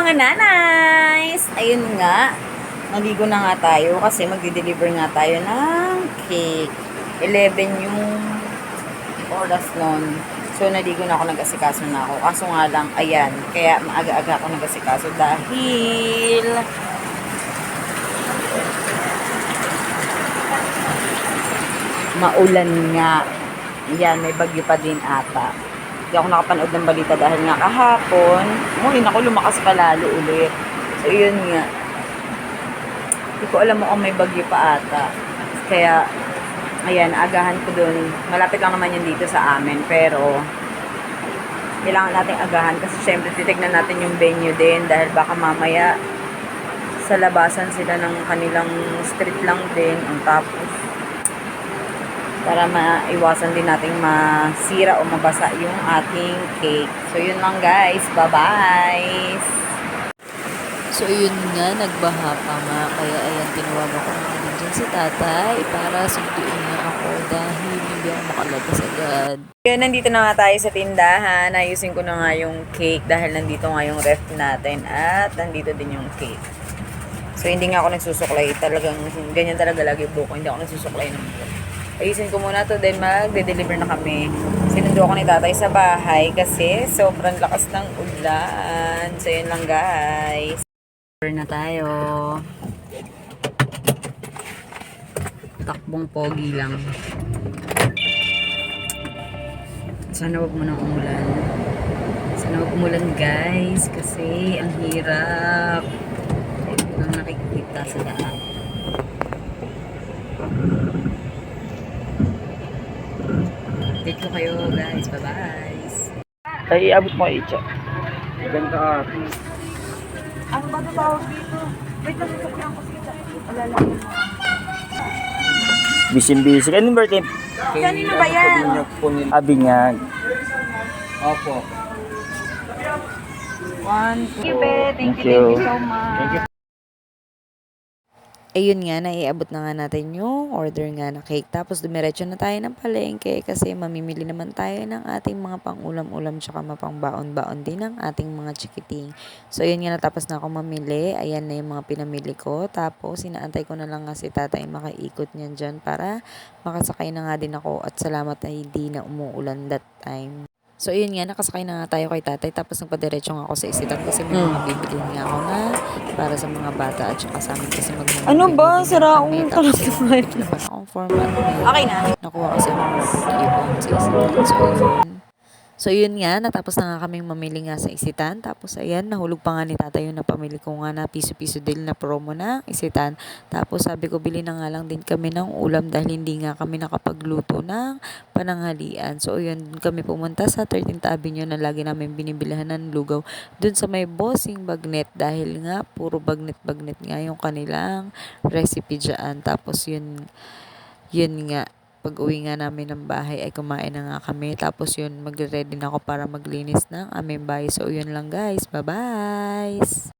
mga nanays! Ayun nga, naligo na nga tayo kasi magdi-deliver nga tayo ng cake. 11 yung oras nun. So, naligo na ako, nag-asikaso na ako. Kaso nga lang, ayan, kaya maaga-aga ako nag-asikaso dahil maulan nga. Ayan, may bagyo pa din ata. Hindi ako nakapanood ng balita dahil nga kahapon, lumakas pa lalo ulit. So, yun nga. Hindi ko alam mo kung may bagyo pa ata. Kaya, ayan, agahan ko dun. Malapit lang naman yun dito sa amin. Pero, kailangan nating agahan kasi syempre titignan natin yung venue din dahil baka mamaya sa labasan sila ng kanilang street lang din. Tapos, para maiwasan din nating masira o mabasa yung ating cake. So, yun lang guys. Bye-bye! So, yun nga, nagbaha pa nga. Kaya, ayan, tinawagan ko na dyan si tatay para sunduin niya ako dahil hindi ako makalabas agad. Yun, nandito na nga tayo sa tindahan. Ayusin ko na nga yung cake dahil nandito nga yung ref natin at nandito din yung cake. So, hindi nga ako nagsusuklay. Talagang, ganyan talaga lagi buko. Hindi ako nagsusuklay ng buko. Ayusin ko muna to, then magde-deliver na kami. Sinundo ako ni tatay sa bahay kasi sobrang lakas ng ulan. So, yun lang guys. Deliver na tayo. Takbong pogi lang. Sana wag mo nang umulan. Sana wag umulan guys kasi ang hirap ng nakikita sa daan. Update ko kayo guys. Bye-bye. Ay, iabot mo Icha. Ganda ka. Ano ba ito tawag dito? Wait, nasusuklayan ko sila. Alala ko. Busy. Anong birthday? Kanino ba yan? Abinyan. Opo. Thank you, be. Thank Thank you you. so much. Thank you. Ayun nga, naiabot na nga natin yung order nga na cake. Tapos dumiretso na tayo ng palengke kasi mamimili naman tayo ng ating mga pang-ulam-ulam tsaka mapang-baon-baon din ng ating mga chikiting. So, ayun nga, natapos na ako mamili. Ayan na yung mga pinamili ko. Tapos, inaantay ko na lang nga si tatay makaikot niyan dyan para makasakay na nga din ako. At salamat na hindi na umuulan that time. So, ayun nga, nakasakay na nga tayo kay tatay. Tapos, nagpadiretso nga ako sa isitan kasi may mga bibili nga ako na para sa mga bata at saka sa amin kasi magmumuli. Ano ba? Siraong Tapos, talaga. naman akong format. Okay na. Nakuha kasi ako ng coupon sa isitan. So, yun nga, natapos na nga kaming mamili nga sa isitan. Tapos, ayan, nahulog pa nga ni tatay yung napamili ko nga na piso-piso deal na promo na isitan. Tapos, sabi ko, bili na nga lang din kami ng ulam dahil hindi nga kami nakapagluto ng pananghalian. So, yun, kami pumunta sa 13th Avenue na lagi namin binibilihan ng lugaw. Dun sa may Bossing Bagnet dahil nga, puro bagnet-bagnet nga yung kanilang recipe dyan. Tapos, yun nga. Pag uwi nga namin ng bahay ay kumain na nga kami. Tapos yun, magre-ready na ako para maglinis ng aming bahay. So yun lang guys. Bye-bye!